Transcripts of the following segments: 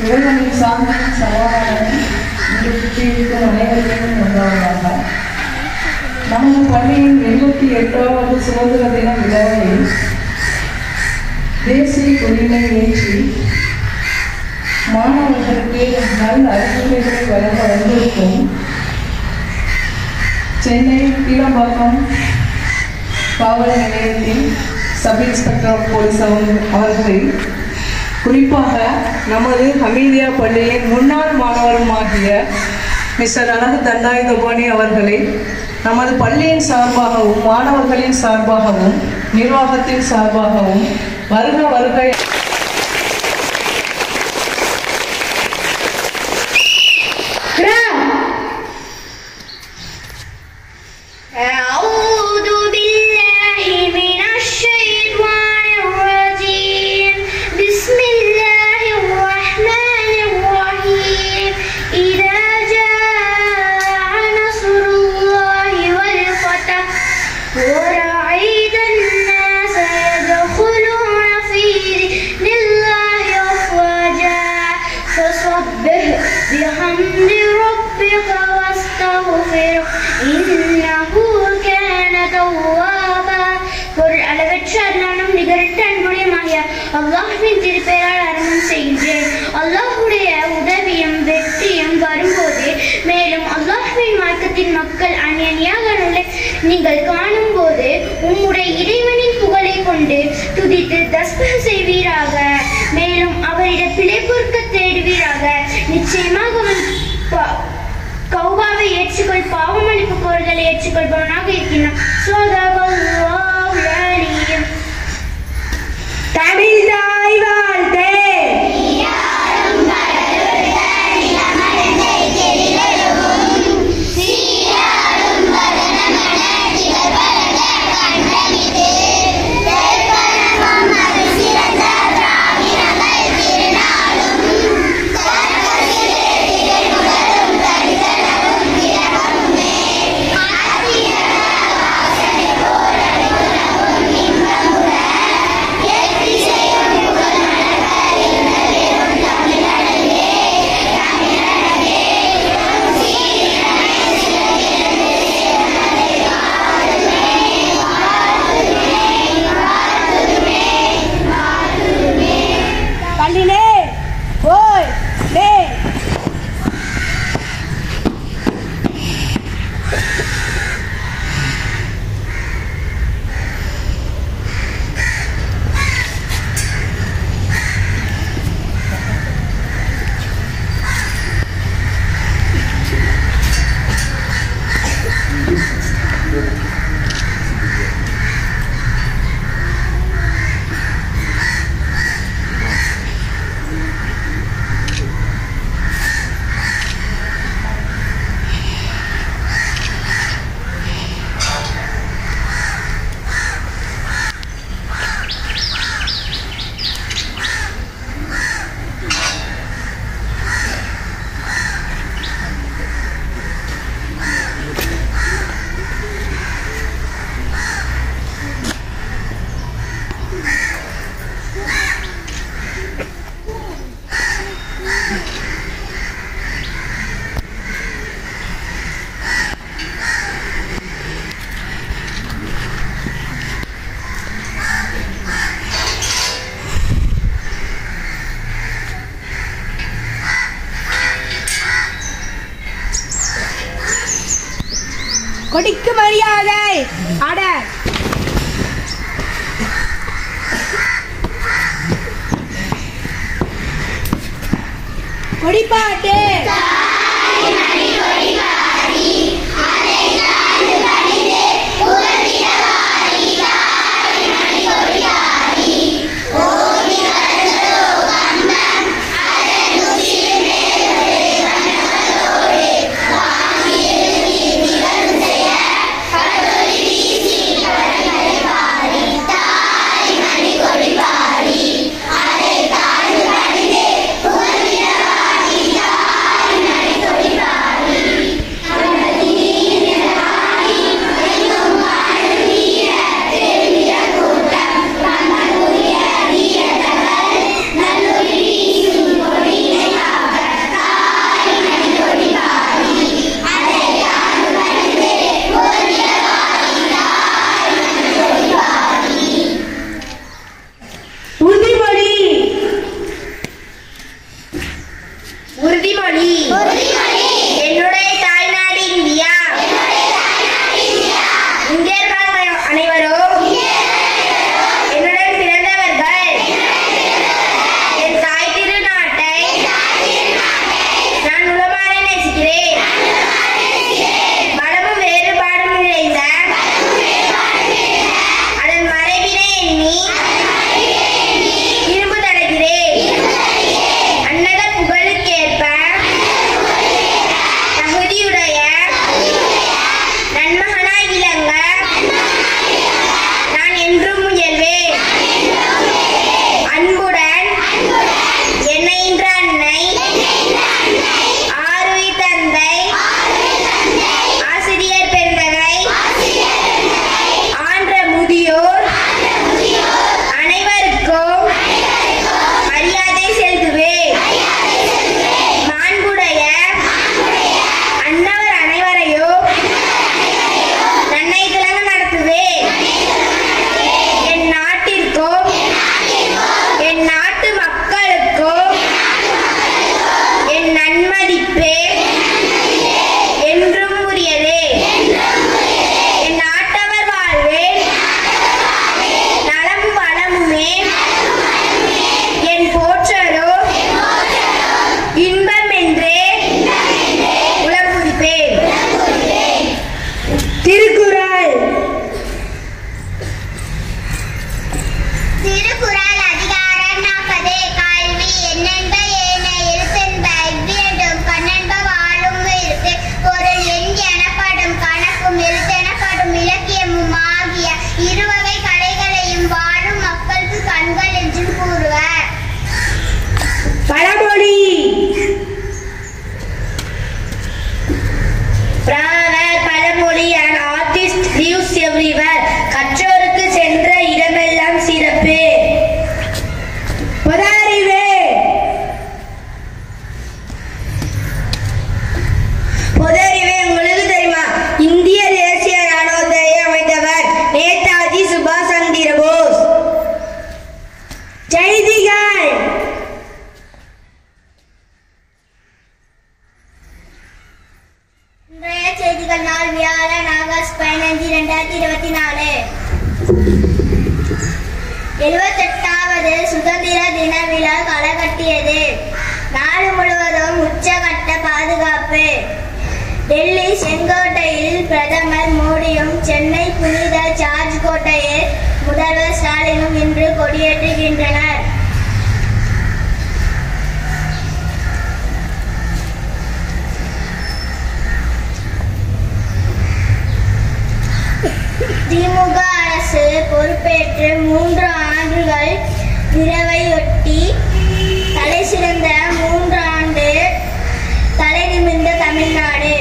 இறைவனின் சாந்தியின் சமாதானமும் இங்கு சுற்றியிருக்கும் அனைவரையும் உண்டாவதாக. நமது பள்ளியின் 88வது சுதந்திர தின விழாவில் தேசிய கொடியினை ஏற்றி மாணவர்களுக்கு நல்ல அறிவுரைகளை வழங்க வந்திருக்கும் சென்னை கீழம்பாக்கம் காவல் நிலையத்தின் சப் இன்ஸ்பெக்டர் ஆஃப் போலீஸ் அவர்களை, குறிப்பாக நமது ஹமீதியா பள்ளியின் முன்னாள் மாணவருமாகிய மிஸ்டர் அழகு தண்டாயுதபாணி அவர்களை நமது பள்ளியின் சார்பாகவும் மாணவர்களின் சார்பாகவும் நிர்வாகத்தின் சார்பாகவும் வருக வருக அல்லாஹ்வின் திருப்பெயரால் ஆரம்பம் செய்கின்றேன். அல்லாஹ்வுடைய உதவியும் வெற்றியும் வரும்போது, மேலும் அல்லாஹ்வின் மார்க்கத்தின் மக்கள் அணியணியாக நீங்கள் காணும் போது உம்முடைய இறைவனின் புகழை கொண்டு துதித்து தஸ்பீஹ் செய்வீராக. மேலும் அவரிடம் பிழை பொறுக்க தேடுவீராக. நிச்சயமாக அவன் கௌபாவை ஏற்றுக்கொள் பாவமளிப்பு கோருதலை ஏற்றுக்கொள்பவனாக இருக்கின்றான். தமிழ் தாய் வாழ்த்தே. கொடிக்கு மரியாதை. ஆர்டர். கொடிப்பாட்டு. திருக்குறள் அதிகாரம் 40 கல்வி என்னென்ப ஏன எழுத்தென்ப இவ்விரண்டும் பன்னென்ப வாழும் இருக்கு பொருள் எண் எனப்படும் கணக்கும் எழுத்தெனப்படும் இலக்கியமும் ஆகிய இருவகை கலைகளையும் வாழும் மக்களுக்கு கண்கள் என்றும் கூறுவர். பழமொழி. Proverb பழமொழி. An artist lives everywhere. கற்றோருக்கு சென்ற இடமெல்லாம் சிறப்பு. பொதறிவு. பொதறிவு உங்களுக்கு தெரியுமா? இந்திய தேசிய ராணுவத்தை அமைத்தவர் நேதாஜி சுபாஷ் சந்திர போஸ். செய்திகள். இன்றைய செய்திகள் நாள் வியாழன் ஆகஸ்ட் 15, 2024. 78வது சுதந்திர தின விழா களகட்டியது. நாடு முழுவதும் உச்சகட்ட பாதுகாப்பு. டெல்லி செங்கோட்டையில் பிரதமர் மோடியும் சென்னை புனித ஜார்ஜ் கோட்டையில் முதல்வர் ஸ்டாலினும் இன்று கொடியேற்றுகின்றனர். திமுக அரசு பொறுப்பேற்று 3 ஆண்டுகள் நிறைவையொட்டி தலை சிறந்த 3 ஆண்டு தலை நிமிர்ந்த தமிழ்நாடு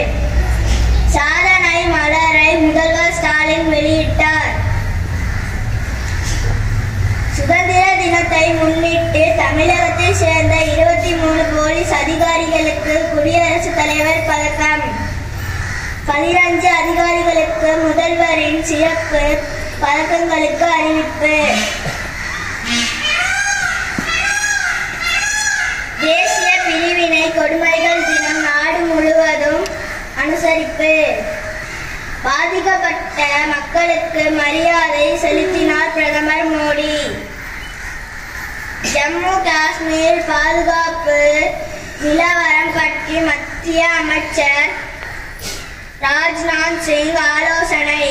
சாதனை மலரை முதல்வர் ஸ்டாலின் வெளியிட்டார். சுதந்திர தினத்தை முன்னிட்டு தமிழகத்தை சேர்ந்த 23 போலீஸ் அதிகாரிகளுக்கு குடியரசுத் தலைவர் பதக்கம், 15 அதிகாரிகளுக்கு முதல்வரின் சிறப்பு பதக்கங்களுக்கு அறிவிப்பு. தேசிய பிரிவினை கொடுமைகள் தினம் நாடு முழுவதும் அனுசரிப்பு. பாதிக்கப்பட்ட மக்களுக்கு மரியாதை செலுத்தினார் பிரதமர் மோடி. ஜம்மு காஷ்மீர் பாதுகாப்பு நிலவரம் பற்றி மத்திய அமைச்சர் ராஜ்நாத் சிங் ஆலோசனை.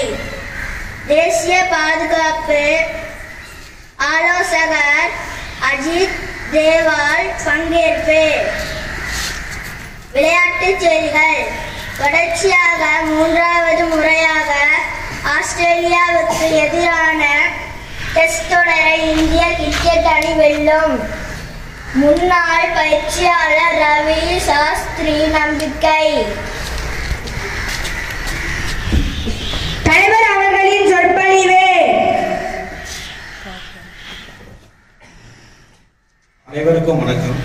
தேசிய பாதுகாப்பு ஆலோசகர் அஜித் தேவால் பங்கேற்பு. விளையாட்டுச் செய்திகள். தொடர்ச்சியாக 3வது முறையாக ஆஸ்திரேலியாவுக்கு எதிரான டெஸ்ட் தொடரை இந்திய கிரிக்கெட் அணி வெல்லும். முன்னாள் பயிற்சியாளர் ரவி சாஸ்திரி நம்பிக்கை. தலைவர் அவர்களின் சொற்பொழிவு. அனைவருக்கும் வணக்கம்.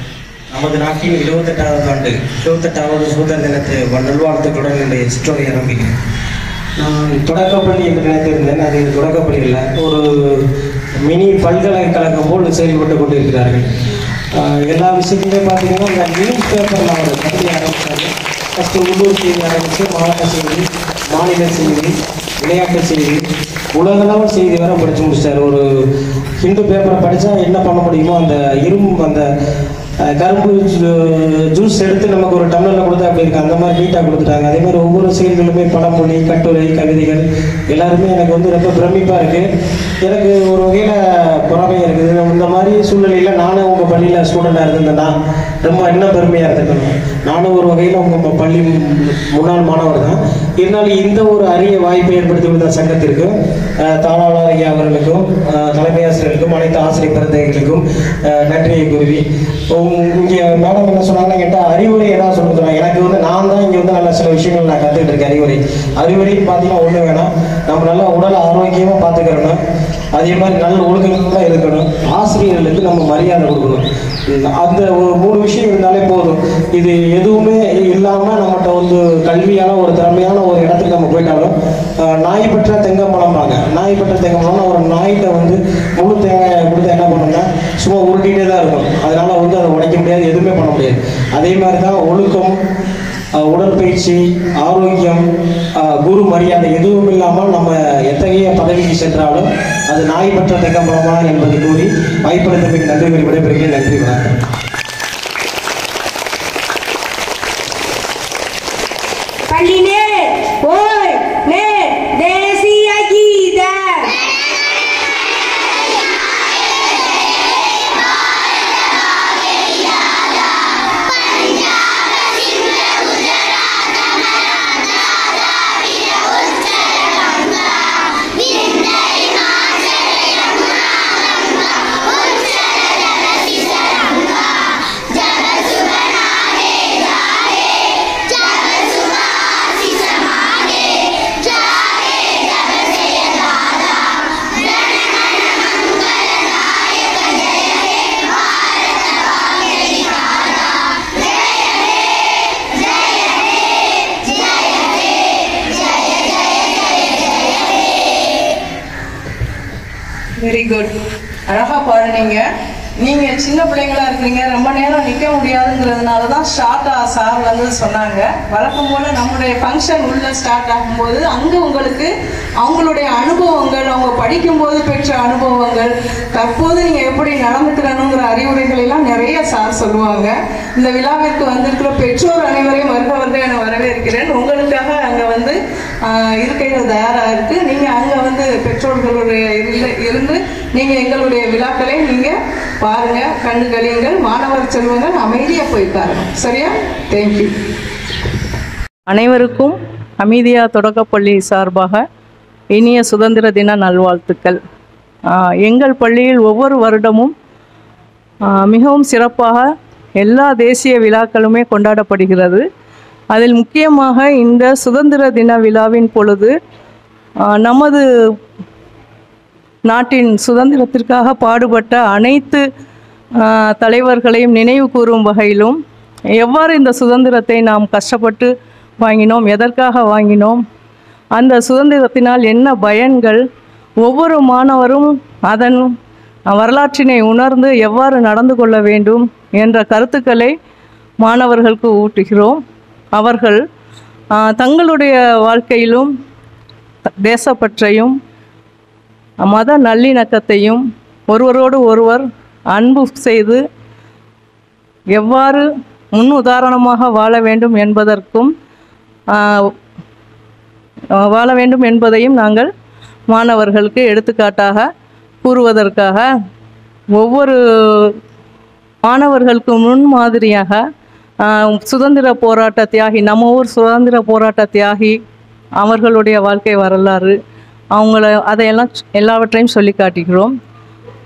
நமது நாட்டின் 28வது ஆண்டு 28வது சுதந்திர தினத்தை நல்வாழ்த்துக்களுடன் என்னுடைய சிற்றுரை ஆரம்பிக்கிறேன். நான் தொடக்கப்பள்ளி என்று நினைத்திருந்தேன். அது தொடக்கப்பள்ளி இல்லை, ஒரு மினி பல்கலைக்கழகம் போல் செயல்பட்டு கொண்டிருக்கிறார்கள். எல்லா விஷயத்துலையும் பார்த்தீங்கன்னா இந்த நியூஸ் பேப்பரில் அவர் பள்ளி ஆரம்பித்தாங்க. ஃபஸ்ட்டு உள்ளூர் செய்தி ஆரம்பித்து மாவட்ட செய்தி, மாநில செய்தி, விளையாட்டு செய்தி, உலகளவு செய்தி வர படித்து முடிச்சிட்டார். ஒரு ஹிந்து பேப்பரை படித்தா என்ன பண்ண முடியுமோ அந்த அந்த கரும்பு ஜூஸ் எடுத்து நமக்கு ஒரு டம்ளரில் கொடுத்தா அப்படி இருக்கு, அந்த மாதிரி நீட்டாக கொடுத்துட்டாங்க. அதே மாதிரி ஒவ்வொரு செயல்களுமே பழமொழி, கட்டுரை, கவிதைகள் எல்லாருமே எனக்கு வந்து ரொம்ப பிரமிப்பாக இருக்குது. எனக்கு ஒரு வகையில் பொறாமையாக இருக்குது. இந்த மாதிரி சூழ்நிலையில் நானும் உங்கள் பள்ளியில் ஸ்டூடெண்டாக இருந்திருந்தேன்னா ரொம்ப இன்னும் பெருமையாக இருந்திருக்கணும். நானும் ஒரு வகையில் உங்கள் பள்ளி முன்னாள் மாணவர் தான். இருந்தாலும் இந்த ஒரு அரிய வாய்ப்பை ஏற்படுத்தி கொடுத்த சங்கத்திற்கு, தாளாளர் ஐயா அவர்களுக்கும், தலைமை ஆசிரியர்களுக்கும், அனைத்து ஆசிரியர் பிறந்தவர்களுக்கும் நன்றியை கூறி, இங்கே மேடம் என்ன சொன்னாங்கன்னா கேட்டால் அறிவுரை ஏதாவது சொல்ல சொன்னாங்க. எனக்கு வந்து நான் தான் இங்கே வந்து நல்ல சில விஷயங்கள் நான் கற்றுக்கிட்டு இருக்கேன். அறிவுரைன்னு பார்த்தீங்கன்னா ஒன்று வேணாம், நம்ம நல்லா உடல் ஆரோக்கியமாக பார்த்துக்கிறணும். அதே மாதிரி நல்ல ஒழுக்கங்களோட இருக்கணும். ஆசிரியர்களுக்கு நம்ம மரியாதை கொடுக்கணும். அந்த ஒரு 3 விஷயம் இருந்தாலே போதும். இது எதுவுமே இல்லாமல் நம்மகிட்ட வந்து கல்வியான ஒரு திறமையான ஒரு இடத்துக்கு நம்ம போயிட்டாலும் நாய் பெற்ற தெங்கம்பழம்பாங்க. நாய் பெற்ற தெங்கம்பழம்னா ஒரு நாய்கிட்ட வந்து முழு தேங்காயை கொடுத்து என்ன பண்ணணும்னா சும்மா உருட்டிகிட்டே தான் இருக்கும். அதனால வந்து அதை உடைக்க முடியாது, எதுவுமே பண்ண முடியாது. அதே மாதிரி தான் ஒழுக்கம், உடற்பயிற்சி, ஆரோக்கியம், குரு மரியாதை எதுவும் இல்லாமல் நம்ம எத்தகைய பதவிக்கு சென்றாலும் அது நாய் பெற்ற தெங்கம்பழமா என்பதை கூறி வாய்ப்பளித்தமைக்கு நன்றி கூறி விடைபெறுகிறேன். நன்றி, வணக்கம். பள்ளினே ஓய் நே தேசிய கீதம் வெரி குட். அழகாக பாடுனீங்க. நீங்கள் சின்ன பிள்ளைங்களா இருக்கிறீங்க, ரொம்ப நேரம் நிற்க முடியாதுங்கிறதுனால தான் சார் வந்து சொன்னாங்க. வழக்கம் போல் நம்முடைய ஃபங்க்ஷன் உள்ளே ஸ்டார்ட் ஆகும்போது அங்கே உங்களுக்கு அவங்களுடைய அனுபவங்கள், அவங்க படிக்கும்போது பெற்ற அனுபவங்கள், தற்போது நீங்கள் எப்படி நடந்துக்கிறணுங்கிற அறிவுரைகள் எல்லாம் நிறைய சார் சொல்லுவாங்க. இந்த விழாவிற்கு வந்திருக்கிற பெற்றோர் அனைவரையும் வருக என வரவேற்கிறேன். உங்களுக்காக அங்கே வந்து இருக்கைகள் தயாராக இருக்குது. நீங்கள் அங்கே வந்து பெற்றோர்களுடைய இருந்து நீங்கள் எங்களுடைய விழாக்களை நீங்கள் பாருங்க, கண்டு கழியுங்கள். மாணவர் செல்வங்கள் அமைதியாக போய் பாருங்க. சரியா? தேங்க்யூ. அனைவருக்கும் ஹமீதியா தொடக்கப்பள்ளி சார்பாக இனிய சுதந்திர தின நல்வாழ்த்துக்கள். எங்கள் பள்ளியில் ஒவ்வொரு வருடமும் மிகவும் சிறப்பாக எல்லா தேசிய விழாக்களுமே கொண்டாடப்படுகிறது. அதில் முக்கியமாக இந்த சுதந்திர தின விழாவின் பொழுது நமது நாட்டின் சுதந்திரத்திற்காக பாடுபட்ட அனைத்து தலைவர்களையும் நினைவு கூறும் வகையிலும் எவ்வாறு இந்த சுதந்திரத்தை நாம் கஷ்டப்பட்டு வாங்கினோம், எதற்காக வாங்கினோம், அந்த சுதந்திரத்தினால் என்ன பயன்கள், ஒவ்வொரு மாணவரும் அதன் வரலாற்றினை உணர்ந்து எவ்வாறு நடந்து கொள்ள வேண்டும் என்ற கருத்துக்களை மாணவர்களுக்கு ஊட்டுகிறோம். அவர்கள் தங்களுடைய வாழ்க்கையிலும் தேசப்பற்றையும் மத நல்லிணக்கத்தையும் ஒருவரோடு ஒருவர் அன்பு செய்து எவ்வாறு முன் உதாரணமாக வாழ வேண்டும் என்பதையும் நாங்கள் மாணவர்களுக்கு எடுத்துக்காட்டாக கூறுவதற்காக ஒவ்வொரு மாணவர்களுக்கு முன்மாதிரியாக சுதந்திர போராட்ட தியாகி, நம்ம ஊர் சுதந்திர போராட்ட தியாகி அவர்களுடைய வாழ்க்கை வரலாறு அதையெல்லாம் எல்லாவற்றையும் சொல்லி காட்டுகிறோம்.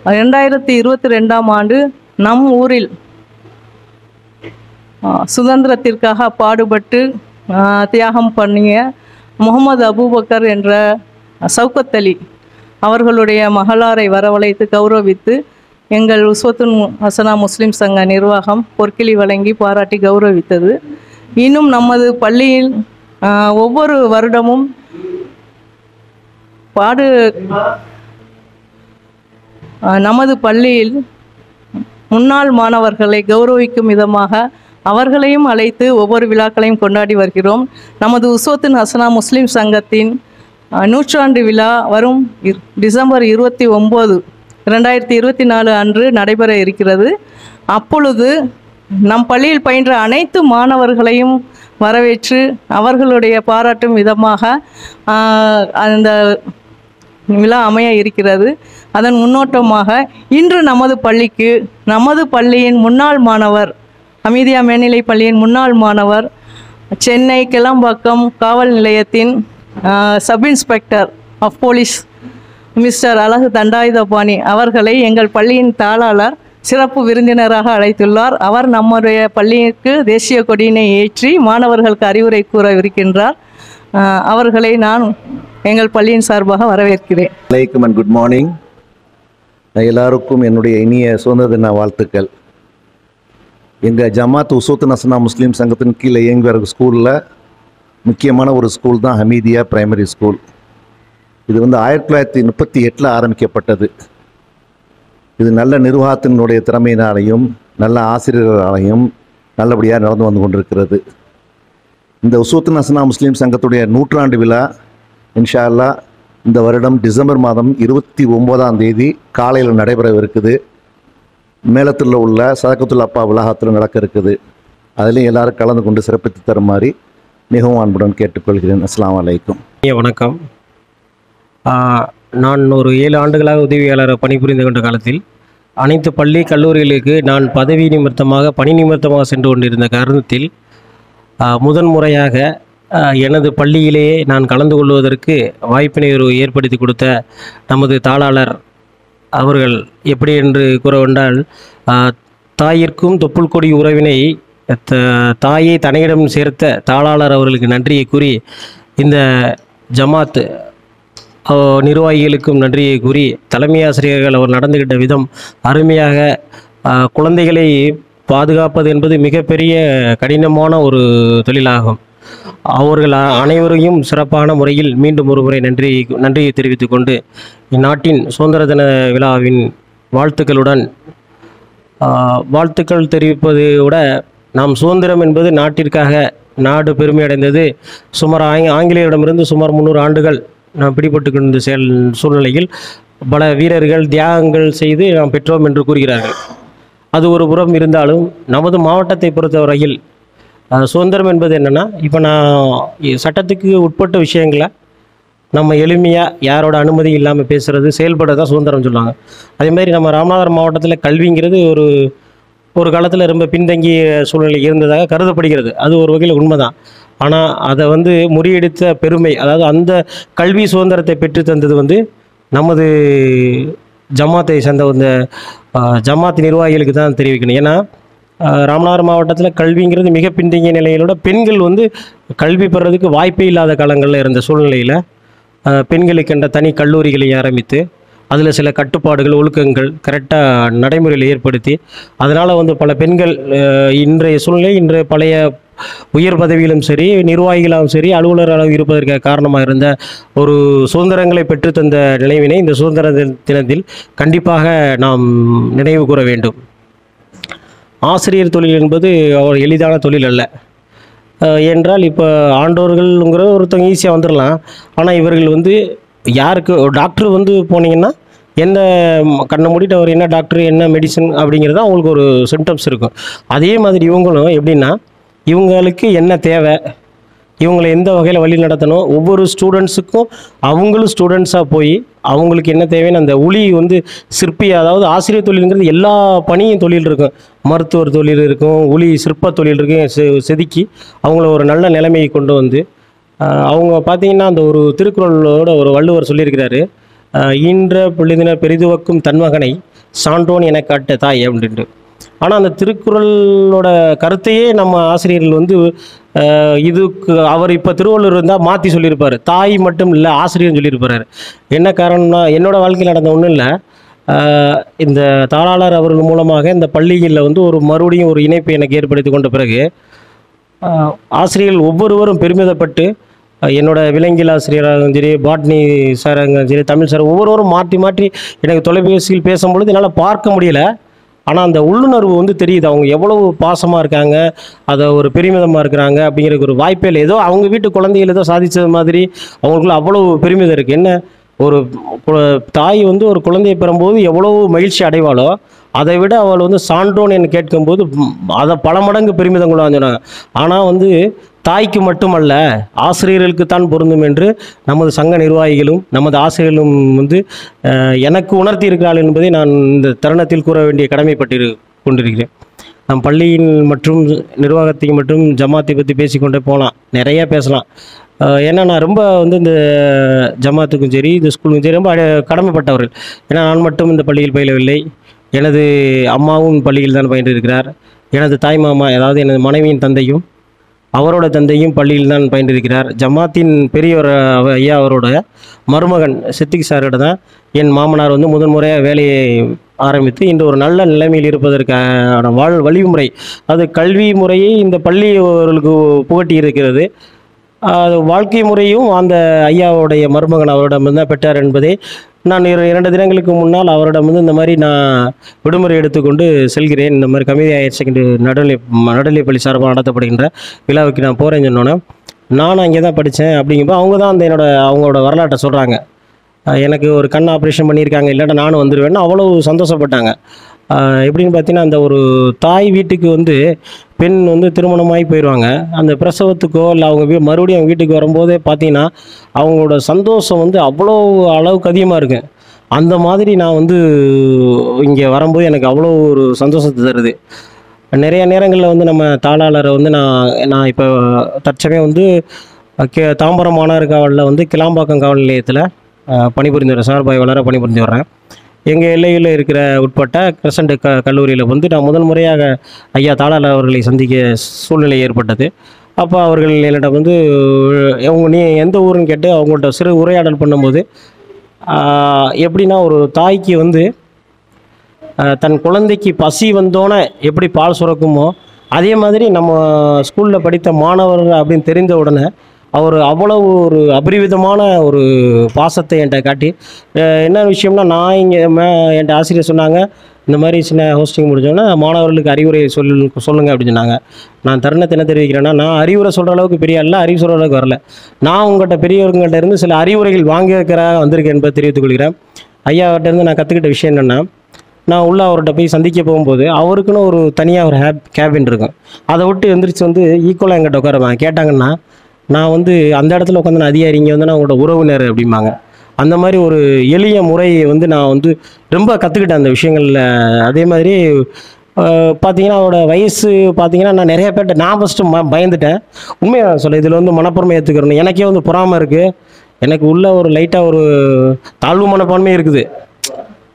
2022ஆம் ஆண்டு நம் ஊரில் சுதந்திரத்திற்காக பாடுபட்டு தியாகம் பண்ணிய முகமது அபூபக்கர் என்ற சவுகத் அலி அவர்களுடைய மகளாரை வரவழைத்து கௌரவித்து எங்கள் உஸ்வத்துல் ஹசனா முஸ்லிம் சங்க நிர்வாகம் பொற்கிளி வழங்கி பாராட்டி கௌரவித்தது. இன்னும் நமது பள்ளியில் ஒவ்வொரு வருடமும் நமது பள்ளியில் முன்னாள் மாணவர்களை கௌரவிக்கும் விதமாக அவர்களையும் அழைத்து ஒவ்வொரு விழாக்களையும் கொண்டாடி வருகிறோம். நமது உஸ்வத்துல் ஹசனா முஸ்லிம் சங்கத்தின் 100ஆண்டு விழா வரும் டிசம்பர் 29, 2024 அன்று நடைபெற இருக்கிறது. அப்பொழுது நம் பள்ளியில் பயின்ற அனைத்து மாணவர்களையும் வரவேற்று அவர்களுடைய பாராட்டும் விதமாக அந்த விழா அமைய இருக்கிறது. அதன் முன்னோட்டமாக இன்று நமது பள்ளியின் முன்னாள் மாணவர், ஹமீதியா மேல்நிலை பள்ளியின் முன்னாள் மாணவர், சென்னை கிளம்பாக்கம் காவல் நிலையத்தின் sub inspector of police mister Azhagu Thandayuthapani அவர்களை எங்கள் பள்ளியின் தாளாளர் சிறப்பு விருந்தினராக அழைத்துள்ளார். அவர் நம்முடைய பள்ளிக்கு தேசிய கொடியினை ஏற்றி மாணவர்களுக்கு அறிவுரை கூறவிருக்கின்றார். அவர்களை நான் எங்கள் பள்ளியின் சார்பாக வரவேற்கிறேன். வணக்கம் அண்ட் குட் மார்னிங். எல்லாருக்கும் என்னுடைய இனிய சுதந்திர தின வாழ்த்துக்கள். எங்கள் ஜமாத் உஸ்வத்துல் ஹசனா முஸ்லீம் சங்கத்தின் கீழே இயங்கி வர ஸ்கூலில் முக்கியமான ஒரு ஸ்கூல் தான் ஹமீதியா பிரைமரி ஸ்கூல். இது 1938 ஆரம்பிக்கப்பட்டது. இது நல்ல நிர்வாகத்தினுடைய திறமையினாலையும் நல்ல ஆசிரியர்களாலையும் நல்லபடியாக நடந்து வந்து கொண்டிருக்கிறது. இந்த உஸ்வத்துல் ஹசனா முஸ்லீம் சங்கத்துடைய 100ஆண்டு விழா இன்ஷா அல்லாஹ் இந்த வருடம் டிசம்பர் மாதம் 29ஆம் தேதி காலையில் நடைபெறவிருக்குது. மேலத்தில் உள்ள சதகத்துல் அப்பா வளாகத்தில் நடக்க இருக்குது. அதிலையும் எல்லாரும் கலந்து கொண்டு சிறப்பித்து தருமாறு மிகவும் அன்புடன் கேட்டுக்கொள்கிறேன். அஸ்ஸலாமு அலைக்கும். வணக்கம். நான் ஒரு 7 ஆண்டுகளாக உதவியாளர் பணிபுரிந்து கொண்ட காலத்தில் அனைத்து பள்ளி கல்லூரிகளுக்கு நான் பணி நிமித்தமாக சென்று கொண்டிருந்த காரணத்தில் முதன்முறையாக எனது பள்ளியிலேயே நான் கலந்து கொள்வதற்கு வாய்ப்பினை ஏற்படுத்தி கொடுத்த நமது தாளாளர் அவர்கள் எப்படி என்று கூற கொண்டால், தாயிற்கும் தொப்புள் கொடி உறவினை தாயை தன்னிடம் சேர்த்த தாளாளர் அவர்களுக்கு நன்றியை கூறி, இந்த ஜமாத் நிர்வாகிகளுக்கும் நன்றியை கூறி, தலைமை ஆசிரியர்கள் அவர் நடந்துகிட்ட விதம் அருமையாக, குழந்தைகளை பாதுகாப்பது என்பது மிகப்பெரிய கடினமான ஒரு தொழிலாகும். அவர்கள் அனைவரையும் சிறப்பான முறையில் மீண்டும் ஒருமுறை நன்றியை தெரிவித்துக் கொண்டு இந்நாட்டின் சுதந்திர தின விழாவின் வாழ்த்துக்களுடன் வாழ்த்துக்கள் தெரிவிப்பதை விட நாம் சுதந்திரம் என்பது நாட்டிற்காக நாடு பெருமை அடைந்தது சுமார் ஆங்கிலேயரிடமிருந்து சுமார் 300 ஆண்டுகள் நாம் பிடிபட்டு கொண்ட சூழ்நிலையில் பல வீரர்கள் தியாகங்கள் செய்து நாம் பெற்றோம் என்று கூறுகிறார்கள். அது ஒரு புறம் இருந்தாலும் நமது மாவட்டத்தை பொறுத்தவரையில் சுதந்திரம் என்பது என்னென்னா, இப்போ நான் சட்டத்துக்கு உட்பட்ட விஷயங்களை நம்ம எளிமையாக யாரோட அனுமதி இல்லாமல் பேசுகிறது செயல்பட தான் சுதந்திரம் சொல்லுவாங்க. அதேமாதிரி நம்ம ராமநாதபுரம் மாவட்டத்தில் கல்விங்கிறது ஒரு காலத்தில் ரொம்ப பின்தங்கிய சூழ்நிலை இருந்ததாக கருதப்படுகிறது. அது ஒரு வகையில் உண்மைதான். ஆனால் அதை முறியடித்த பெருமை, அதாவது அந்த கல்வி சுதந்திரத்தை பெற்று தந்தது நமது ஜமாத்தை சேர்ந்த இந்த ஜமாத் நிர்வாகிகளுக்கு தான் தெரிவிக்கணும். ஏன்னா ராமநாதபுரம் மாவட்டத்தில் கல்விங்கிறது மிக பின்தங்கிய நிலையிலோட பெண்கள் கல்வி பெறதுக்கு வாய்ப்பே இல்லாத காலங்களில் இருந்த சூழ்நிலையில் பெண்களுக்கென்ற தனி கல்லூரிகளை ஆரம்பித்து அதில் சில கட்டுப்பாடுகள் ஒழுக்கங்கள் கரெக்டாக நடைமுறையில் ஏற்படுத்தி அதனால் பல பெண்கள் இன்றைய சூழ்நிலை இன்றைய பழைய உயர் பதவியிலும் சரி நிர்வாகிகளாகவும் சரி அலுவலராகவும் இருப்பதற்கு காரணமாக இருந்த ஒரு சுதந்திரங்களை பெற்றுத்தந்த நினைவினை இந்த சுதந்திர தினத்தில் கண்டிப்பாக நாம் நினைவு கூற வேண்டும். ஆசிரியர் தொழில் என்பது எளிதான தொழில் அல்ல. என்றால் இப்போ ஆண்டோர்கள்ங்கிற ஒருத்தவங்க ஈஸியாக வந்துடலாம். ஆனால் இவர்கள் யாருக்கு டாக்டர் போனீங்கன்னா என்ன கண்ணை மூடிட்டு அவர் என்ன டாக்டர் என்ன மெடிசன் அப்படிங்கிறது அவங்களுக்கு ஒரு சிம்டம்ஸ் இருக்கும். அதே மாதிரி இவங்களும் எப்படின்னா இவங்களுக்கு என்ன தேவை, இவங்களை எந்த வகையில் வழி நடத்தணும், ஒவ்வொரு ஸ்டூடெண்ட்ஸுக்கும் அவங்களும் ஸ்டூடெண்ட்ஸாக போய் அவங்களுக்கு என்ன தேவைன்னு அந்த உளி சிற்பி, அதாவது ஆசிரியர் தொழிலுங்கிறது எல்லா பணியும் தொழில் இருக்கும். மருத்துவர் தொழில் இருக்கும், உளி சிற்ப தொழில் இருக்கும். செதுக்கி அவங்கள ஒரு நல்ல நிலைமையை கொண்டு அவங்க பார்த்தீங்கன்னா அந்த ஒரு திருக்குறளோட ஒரு வள்ளுவர் சொல்லியிருக்கிறாரு, ஈன்ற பொழுதினர் பெரிதுவக்கும் தன்மகனை சான்றோன் என காட்ட தாய் அப்படின்ட்டு. ஆனால் அந்த திருக்குறளோட கருத்தையே நம்ம ஆசிரியர்கள் இதுக்கு அவர் இப்போ திருவள்ளுவர் இருந்தால் மாற்றி சொல்லியிருப்பார். தாய் மட்டும் இல்லை ஆசிரியர்னு சொல்லியிருப்பார். என்ன காரணம்னா என்னோடய வாழ்க்கையில் நடந்த ஒன்றும் இல்லை, இந்த தாளாளர் அவர்கள் மூலமாக இந்த பள்ளிகளில் ஒரு மறுபடியும் ஒரு இணைப்பை எனக்கு ஏற்படுத்தி கொண்ட பிறகு ஆசிரியர்கள் ஒவ்வொருவரும் பெருமிதப்பட்டு என்னோடய விலங்கியல் ஆசிரியராகவும் சரி பாட்னி சாராகவும் சரி தமிழ் சார் ஒவ்வொருவரும் மாற்றி மாற்றி எனக்கு தொலைபேசியில் பேசும்பொழுது என்னால் பார்க்க முடியலை. ஆனால் அந்த உள்ளுணர்வு தெரியுது, அவங்க எவ்வளவு பாசமாக இருக்காங்க, அதை ஒரு பெருமிதமாக இருக்கிறாங்க அப்படிங்கிறதுக்கு ஒரு வாய்ப்பே இல்லை. ஏதோ அவங்க வீட்டு குழந்தைகள் ஏதோ சாதித்தது மாதிரி அவங்களுக்குள்ள அவ்வளவு பெருமிதம் இருக்குது. என்ன ஒரு தாய் ஒரு குழந்தையை பெறும்போது எவ்வளவு மகிழ்ச்சி அடைவாளோ அதை விட அவள் சான்றோன் என்று கேட்கும்போது அதை பல மடங்கு பெருமிதம் கொள்ள சொன்னாங்க. ஆனால் தாய்க்கு மட்டுமல்ல ஆசிரியர்களுக்கு தான் பொருந்தும் என்று நமது சங்க நிர்வாகிகளும் நமது ஆசிரியர்களும் எனக்கு உணர்த்தி இருக்கிறார்கள் என்பதை நான் இந்த தருணத்தில் கூற வேண்டிய கடமைப்பட்டு கொண்டிருக்கிறேன். நம் பள்ளியின் மற்றும் நிர்வாகத்தை மற்றும் ஜமாத்தை பற்றி பேசிக்கொண்டே போகலாம், நிறைய பேசலாம். ஏன்னா நான் ரொம்ப இந்த ஜமாத்துக்கும் சரி இந்த ஸ்கூலுக்கும் சரி ரொம்ப கடமைப்பட்டவர்கள். ஏன்னா நான் மட்டும் இந்த பள்ளியில் பயிலவில்லை, எனது அம்மாவும் பள்ளியில் தான் பயின்று இருக்கிறார். எனது தாய் மாமா, அதாவது எனது மனைவியின் தந்தையும் அவரோட தந்தையும் பள்ளியில் தான் பயின்றிருக்கிறார். ஜமாத்தின் பெரியவர் ஐயா அவரோட மருமகன் சித்திக் சாரோட தான் என் மாமனார் முதன்முறையாக வேலையை ஆரம்பித்து இன்று ஒரு நல்ல நிலைமையில் இருப்பதற்கான வழிமுறை, அது கல்வி முறையை இந்த பள்ளி அவர்களுக்கு புகட்டி இருக்கிறது. வாழ்க்கை முறையும் அந்த ஐயாவுடைய மருமகன் அவரிடம் தான் பெற்றார் என்பதை நான் 2 தினங்களுக்கு முன்னால் அவரிடம் இந்த மாதிரி நான் விடுமுறை எடுத்துக்கொண்டு செல்கிறேன், இந்த மாதிரி கம்யூனிட்டி ஹையர் செகண்டரி நடுநிலைப்பள்ளி சார்பாக நடத்தப்படுகின்ற விழாவுக்கு நான் போகிறேன்னு சொன்னோன்னே நானும் அங்கே தான் படித்தேன் அப்படிங்கும்போது அவங்க தான் அவங்களோட வரலாற்றை சொல்கிறாங்க. எனக்கு ஒரு கண் ஆப்ரேஷன் பண்ணியிருக்காங்க, இல்லாட்டா நானும் வந்துடுவேன்னு அவ்வளோ சந்தோஷப்பட்டாங்க. எப்படின்னு பார்த்தீங்கன்னா அந்த ஒரு தாய் வீட்டுக்கு பெண் திருமணமாகி போயிடுவாங்க, அந்த பிரசவத்துக்கோ இல்லை அவங்க மறுபடியும் அவங்க வீட்டுக்கு வரும்போதே பார்த்தீங்கன்னா அவங்களோட சந்தோஷம் அவ்வளோ அளவுக்கு அதிகமாக இருக்குது. அந்த மாதிரி நான் இங்கே வரும்போது எனக்கு அவ்வளோ ஒரு சந்தோஷத்தை தருது. நிறைய நேரங்களில் நம்ம தாளாளரை நான் இப்போ தற்சமயம் தாம்பரம் மாநகர் காவலில் கிளாம்பாக்கம் காவல் நிலையத்தில் பணிபுரிந்து வரேன், சார்பாய்வாளராக பணிபுரிந்து வர்றேன். எங்கள் எல்லையில் இருக்கிற உட்பட்ட கிரசண்ட் கல்லூரியில் நான் முதல் முறையாக ஐயா தாளாளர் அவர்களை சந்திக்க சூழ்நிலை ஏற்பட்டது. அப்போ அவர்கள் என்னிடம் நீ எந்த ஊருன்னு கேட்டு அவங்கள்ட்ட சிறு உரையாடல் பண்ணும்போது எப்படின்னா ஒரு தாய்க்கு தன் குழந்தைக்கு பசி வந்தோன்னே எப்படி பால் சுரக்குமோ அதே மாதிரி நம்ம ஸ்கூலில் படித்த மாணவர் அப்படின்னு தெரிந்த உடனே அவர் அவ்வளவு ஒரு அபரிவிதமான ஒரு பாசத்தை என்கிட்ட காட்டி என்ன விஷயம்னா நான் இங்கே என்கிட்ட ஆசிரியர் சொன்னாங்க இந்த மாதிரி சின்ன ஹோஸ்டிங் முடிஞ்சோன்னா மாணவர்களுக்கு அறிவுரை சொல்லுங்கள் அப்படின்னு சொன்னாங்க. நான் தருணத்தை என்ன தெரிவிக்கிறேன்னா, நான் அறிவுரை சொல்கிற அளவுக்கு பெரிய அல்ல, அறிவு சொல்கிற அளவுக்கு வரல. நான் உங்கள்கிட்ட பெரியவங்கள்ட்ட இருந்து சில அறிவுரைகள் வாங்கியிருக்கிறதாக வந்திருக்கேன் என்பதை தெரிவித்துக் கொள்கிறேன். ஐயாவிட்டேருந்து நான் கற்றுக்கிட்ட விஷயம் என்னென்னா, நான் உள்ள அவர்கிட்ட போய் சந்திக்க போகும்போது அவருக்குன்னு ஒரு தனியாக ஒரு கேபின் இருக்கும். அதை விட்டு எந்திரிச்சு வந்து ஈக்குவலாக எங்கிட்ட உட்காருவாங்க. கேட்டாங்கன்னா நான் வந்து அந்த இடத்துல உட்காந்து நான் அதிகாரி, இங்கே வந்து நான் உங்களோட உறவினர் அப்படிம்பாங்க. அந்த மாதிரி ஒரு எளிய முறையை வந்து நான் வந்து ரொம்ப கற்றுக்கிட்டேன் அந்த விஷயங்களில். அதே மாதிரி பார்த்தீங்கன்னா அவரோட வயசு பார்த்தீங்கன்னா நான் நிறைய பேர்ட்ட நான் ஃபஸ்ட்டு பயந்துட்டேன். உண்மையாக சொல்ல இதில் வந்து மனப்புறமை ஏற்றுக்கிறேன். எனக்கே வந்து பொறாமை இருக்குது. எனக்கு உள்ள ஒரு லைட்டாக ஒரு தாழ்வு மனப்பான்மை இருக்குது.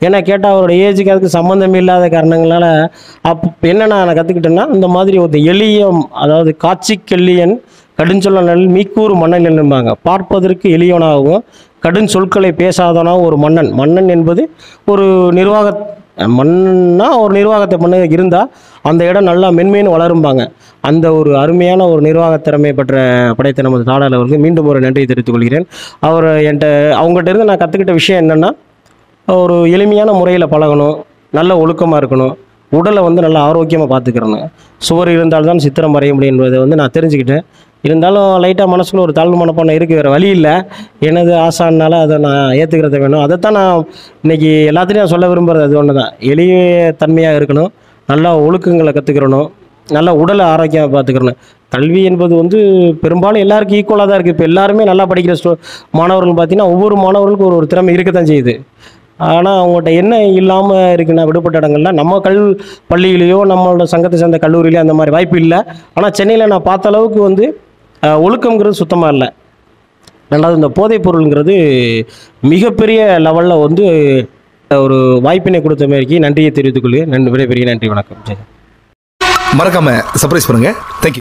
ஏன்னா கேட்டால் அவரோட ஏஜுக்கு அதுக்கு சம்மந்தம் இல்லாத காரணங்களால் என்ன நான் கற்றுக்கிட்டேன்னா, இந்த மாதிரி ஒரு எளிய, அதாவது காட்சிக்கெல்லியன் கடுஞ்சொல்ல நல் மீக்கூறு மன்னன் என்பாங்க. பார்ப்பதற்கு எளியவனாகவும் கடும் சொற்களை பேசாதவனாகவும் ஒரு மன்னன். மன்னன் என்பது ஒரு மன்னா ஒரு நிர்வாகத்தை பண்ண இருந்தால் அந்த இடம் நல்லா மென்மேன்னு வளரும்பாங்க. அந்த ஒரு அருமையான ஒரு நிர்வாக திறமை பெற்ற படைத்த நமது தாளர் அவருக்கு மீண்டும் ஒரு நன்றியை தெரிவித்துக் கொள்கிறேன். அவர் அவங்ககிட்ட இருந்து நான் கற்றுக்கிட்ட விஷயம் என்னென்னா, ஒரு எளிமையான முறையில் பழகணும், நல்ல ஒழுக்கமாக இருக்கணும், உடலை வந்து நல்லா ஆரோக்கியமாக பார்த்துக்கிறணும். சுவர் இருந்தால்தான் சித்திரம் வரைய முடியும் என்பதை வந்து நான் தெரிஞ்சுக்கிட்டேன். இருந்தாலும் லைட்டாக மனசுக்குள்ள ஒரு தாழ்வு மனப்பான்மை இருக்குது, வேறு வழி இல்லை. எனது ஆசானால அதை நான் ஏற்றுக்கிறத வேணும். அதைத்தான் நான் இன்றைக்கி எல்லாத்துலேயும் நான் சொல்ல விரும்புகிறது அது ஒன்று தான். எளிய தன்மையாக இருக்கணும், நல்லா ஒழுக்கங்களை கற்றுக்கிறணும், நல்லா உடலை ஆரோக்கியமாக பார்த்துக்கிறணும். கல்வி என்பது வந்து பெரும்பாலும் எல்லாருக்கும் ஈக்குவலாக தான் இருக்குது. இப்போ எல்லாருமே நல்லா படிக்கிற மாணவர்கள் பார்த்திங்கன்னா ஒவ்வொரு மாணவர்களுக்கும் ஒரு திறமை இருக்கத்தான் செய்யுது. ஆனால் அவங்கள்ட்ட என்ன இல்லாமல் இருக்குன்னா, விடுபட்ட இடங்கள்ல நம்ம பள்ளியிலையோ நம்மளோட சங்கத்தை சேர்ந்த கல்லூரியிலையோ அந்த மாதிரி வாய்ப்பு இல்லை. ஆனால் சென்னையில் நான் பார்த்த அளவுக்கு வந்து ஒழுக்கங்கிறது சுத்தமாக இல்லை. ரெண்டாவது இந்த போதைப் பொருளுங்கிறது மிகப்பெரிய லெவலில் வந்து ஒரு வாய்ப்பினை கொடுத்த மாதிரிக்கு நன்றியை தெரிவித்துக் கொள்கிறேன். விடைபெறுகிறேன். நன்றி, வணக்கம். மறக்காம சர்ப்ரைஸ் பண்ணுங்க. தேங்க்யூ.